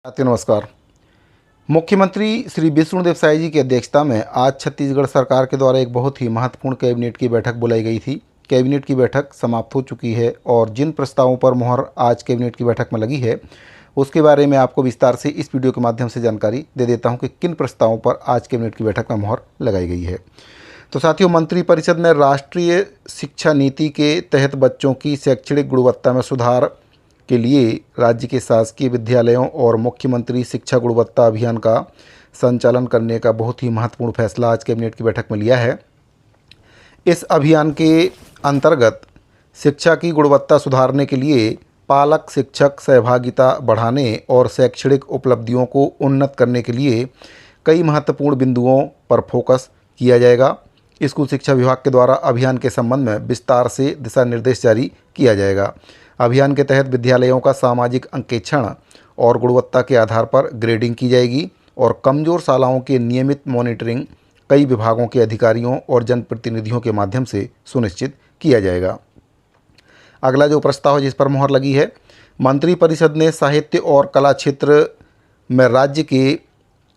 साथियों नमस्कार। मुख्यमंत्री श्री विष्णुदेव साय जी की अध्यक्षता में आज छत्तीसगढ़ सरकार के द्वारा एक बहुत ही महत्वपूर्ण कैबिनेट की बैठक बुलाई गई थी। कैबिनेट की बैठक समाप्त हो चुकी है और जिन प्रस्तावों पर मुहर आज कैबिनेट की बैठक में लगी है उसके बारे में आपको विस्तार से इस वीडियो के माध्यम से जानकारी दे देता हूं कि किन प्रस्तावों पर आज कैबिनेट की बैठक में मुहर लगाई गई है। तो साथियों, मंत्रिपरिषद ने राष्ट्रीय शिक्षा नीति के तहत बच्चों की शैक्षणिक गुणवत्ता में सुधार के लिए राज्य के शासकीय विद्यालयों और मुख्यमंत्री शिक्षा गुणवत्ता अभियान का संचालन करने का बहुत ही महत्वपूर्ण फैसला आज कैबिनेट की बैठक में लिया है। इस अभियान के अंतर्गत शिक्षा की गुणवत्ता सुधारने के लिए पालक शिक्षक सहभागिता बढ़ाने और शैक्षणिक उपलब्धियों को उन्नत करने के लिए कई महत्वपूर्ण बिंदुओं पर फोकस किया जाएगा। स्कूल शिक्षा विभाग के द्वारा अभियान के संबंध में विस्तार से दिशा निर्देश जारी किया जाएगा। अभियान के तहत विद्यालयों का सामाजिक अंकेक्षण और गुणवत्ता के आधार पर ग्रेडिंग की जाएगी और कमज़ोर शालाओं के नियमित मॉनिटरिंग कई विभागों के अधिकारियों और जनप्रतिनिधियों के माध्यम से सुनिश्चित किया जाएगा। अगला जो प्रस्ताव है जिस पर मुहर लगी है, मंत्रिपरिषद ने साहित्य और कला क्षेत्र में राज्य के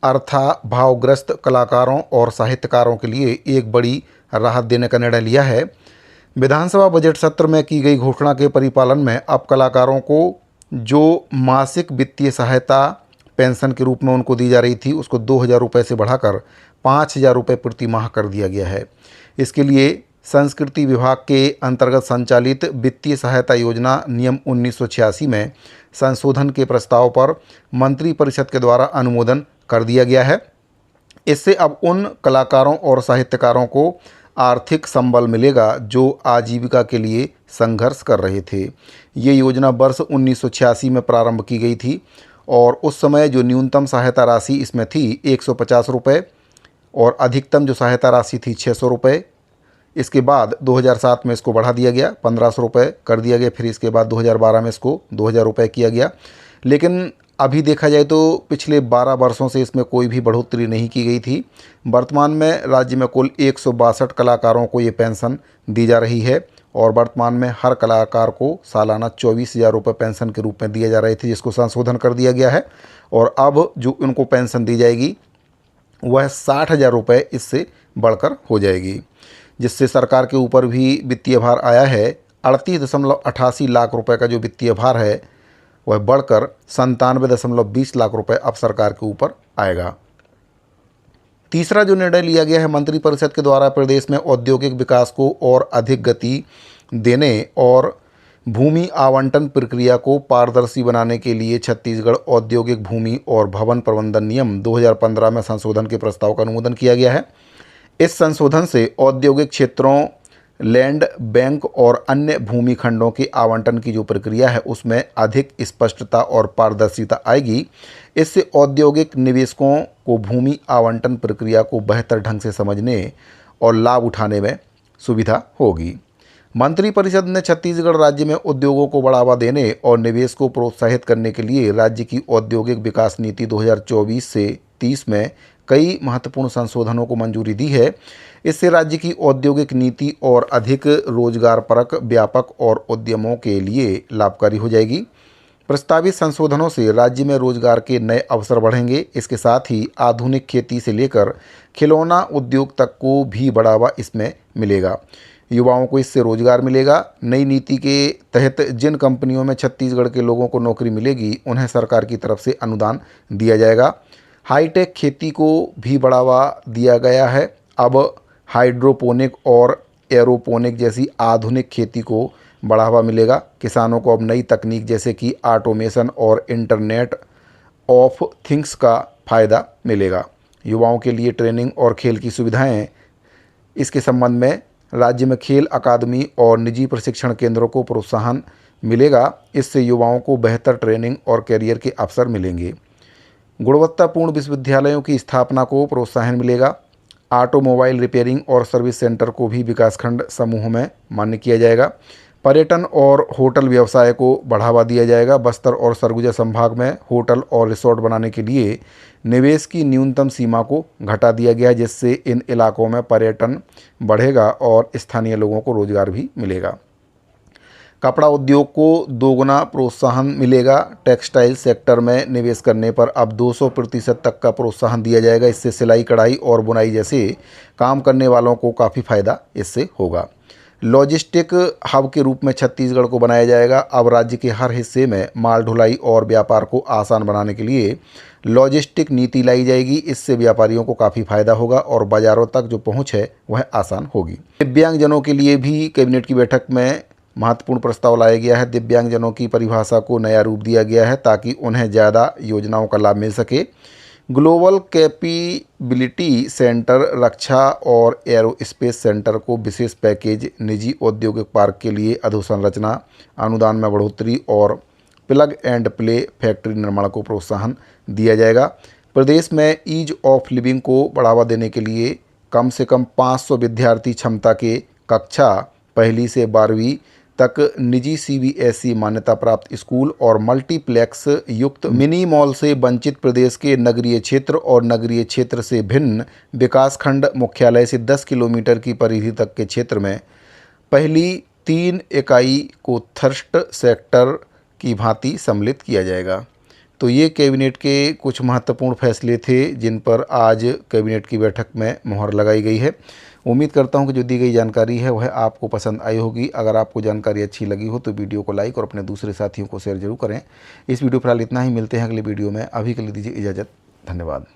अर्थाभावग्रस्त कलाकारों और साहित्यकारों के लिए एक बड़ी राहत देने का निर्णय लिया है। विधानसभा बजट सत्र में की गई घोषणा के परिपालन में अब कलाकारों को जो मासिक वित्तीय सहायता पेंशन के रूप में उनको दी जा रही थी उसको 2,000 रुपये से बढ़ाकर 5,000 रुपये प्रति माह कर दिया गया है। इसके लिए संस्कृति विभाग के अंतर्गत संचालित वित्तीय सहायता योजना नियम 1986 में संशोधन के प्रस्ताव पर मंत्रिपरिषद के द्वारा अनुमोदन कर दिया गया है। इससे अब उन कलाकारों और साहित्यकारों को आर्थिक संबल मिलेगा जो आजीविका के लिए संघर्ष कर रहे थे। ये योजना वर्ष 1986 में प्रारंभ की गई थी और उस समय जो न्यूनतम सहायता राशि इसमें थी 150 रुपये और अधिकतम जो सहायता राशि थी 600 रुपये। इसके बाद 2007 में इसको बढ़ा दिया गया, 1,500 रुपये कर दिया गया। फिर इसके बाद 2012 में इसको 2,000 रुपये किया गया। लेकिन अभी देखा जाए तो पिछले 12 वर्षों से इसमें कोई भी बढ़ोतरी नहीं की गई थी। वर्तमान में राज्य में कुल 162 कलाकारों को ये पेंशन दी जा रही है और वर्तमान में हर कलाकार को सालाना 24,000 रुपये पेंशन के रूप में दिए जा रहे थे, जिसको संशोधन कर दिया गया है और अब जो उनको पेंशन दी जाएगी वह 60,000 रुपये इससे बढ़कर हो जाएगी, जिससे सरकार के ऊपर भी वित्तीय भार आया है। 38.88 लाख रुपये का जो वित्तीय भार है वह बढ़कर 97.20 लाख रुपए अब सरकार के ऊपर आएगा। तीसरा जो निर्णय लिया गया है मंत्रिपरिषद के द्वारा प्रदेश में औद्योगिक विकास को और अधिक गति देने और भूमि आवंटन प्रक्रिया को पारदर्शी बनाने के लिए छत्तीसगढ़ औद्योगिक भूमि और भवन प्रबंधन नियम 2015 में संशोधन के प्रस्ताव का अनुमोदन किया गया है। इस संशोधन से औद्योगिक क्षेत्रों, लैंड बैंक और अन्य भूमि खंडों के आवंटन की जो प्रक्रिया है उसमें अधिक स्पष्टता और पारदर्शिता आएगी। इससे औद्योगिक निवेशकों को भूमि आवंटन प्रक्रिया को बेहतर ढंग से समझने और लाभ उठाने में सुविधा होगी। मंत्रिपरिषद ने छत्तीसगढ़ राज्य में उद्योगों को बढ़ावा देने और निवेश को प्रोत्साहित करने के लिए राज्य की औद्योगिक विकास नीति 2024 से 30 में कई महत्वपूर्ण संशोधनों को मंजूरी दी है। इससे राज्य की औद्योगिक नीति और अधिक रोजगारपरक, व्यापक और उद्यमों के लिए लाभकारी हो जाएगी। प्रस्तावित संशोधनों से राज्य में रोजगार के नए अवसर बढ़ेंगे। इसके साथ ही आधुनिक खेती से लेकर खिलौना उद्योग तक को भी बढ़ावा इसमें मिलेगा। युवाओं को इससे रोजगार मिलेगा। नई नीति के तहत जिन कंपनियों में छत्तीसगढ़ के लोगों को नौकरी मिलेगी उन्हें सरकार की तरफ से अनुदान दिया जाएगा। हाईटेक खेती को भी बढ़ावा दिया गया है। अब हाइड्रोपोनिक और एरोपोनिक जैसी आधुनिक खेती को बढ़ावा मिलेगा। किसानों को अब नई तकनीक जैसे कि ऑटोमेशन और इंटरनेट ऑफ थिंग्स का फ़ायदा मिलेगा। युवाओं के लिए ट्रेनिंग और खेल की सुविधाएं, इसके संबंध में राज्य में खेल अकादमी और निजी प्रशिक्षण केंद्रों को प्रोत्साहन मिलेगा। इससे युवाओं को बेहतर ट्रेनिंग और कैरियर के अवसर मिलेंगे। गुणवत्तापूर्ण विश्वविद्यालयों की स्थापना को प्रोत्साहन मिलेगा। ऑटोमोबाइल रिपेयरिंग और सर्विस सेंटर को भी विकासखंड समूह में मान्य किया जाएगा। पर्यटन और होटल व्यवसाय को बढ़ावा दिया जाएगा। बस्तर और सरगुजा संभाग में होटल और रिसोर्ट बनाने के लिए निवेश की न्यूनतम सीमा को घटा दिया गया है, जिससे इन इलाकों में पर्यटन बढ़ेगा और स्थानीय लोगों को रोजगार भी मिलेगा। कपड़ा उद्योग को दोगुना प्रोत्साहन मिलेगा। टेक्सटाइल सेक्टर में निवेश करने पर अब 200% तक का प्रोत्साहन दिया जाएगा। इससे सिलाई, कढ़ाई और बुनाई जैसे काम करने वालों को काफ़ी फायदा इससे होगा। लॉजिस्टिक हब के रूप में छत्तीसगढ़ को बनाया जाएगा। अब राज्य के हर हिस्से में माल ढुलाई और व्यापार को आसान बनाने के लिए लॉजिस्टिक नीति लाई जाएगी। इससे व्यापारियों को काफ़ी फायदा होगा और बाज़ारों तक जो पहुंच है वह आसान होगी। दिव्यांगजनों के लिए भी कैबिनेट की बैठक में महत्वपूर्ण प्रस्ताव लाया गया है। दिव्यांगजनों की परिभाषा को नया रूप दिया गया है ताकि उन्हें ज़्यादा योजनाओं का लाभ मिल सके। ग्लोबल कैपेबिलिटी सेंटर, रक्षा और एरोस्पेस सेंटर को विशेष पैकेज, निजी औद्योगिक पार्क के लिए अधोसंरचना अनुदान में बढ़ोतरी और प्लग एंड प्ले फैक्ट्री निर्माण को प्रोत्साहन दिया जाएगा। प्रदेश में ईज ऑफ लिविंग को बढ़ावा देने के लिए कम से कम 500 विद्यार्थी क्षमता के कक्षा 1 से 12वीं तक निजी CBSE मान्यता प्राप्त स्कूल और मल्टीप्लेक्स युक्त मिनी मॉल से वंचित प्रदेश के नगरीय क्षेत्र और नगरीय क्षेत्र से भिन्न विकासखंड मुख्यालय से 10 किलोमीटर की परिधि तक के क्षेत्र में पहली 3 इकाई को थर्स्ट सेक्टर की भांति सम्मिलित किया जाएगा। तो ये कैबिनेट के कुछ महत्वपूर्ण फैसले थे जिन पर आज कैबिनेट की बैठक में मुहर लगाई गई है। उम्मीद करता हूं कि जो दी गई जानकारी है वह आपको पसंद आई होगी। अगर आपको जानकारी अच्छी लगी हो तो वीडियो को लाइक और अपने दूसरे साथियों को शेयर जरूर करें। इस वीडियो फिलहाल इतना ही, मिलते हैं अगले वीडियो में। अभी के लिए दीजिए इजाज़त। धन्यवाद।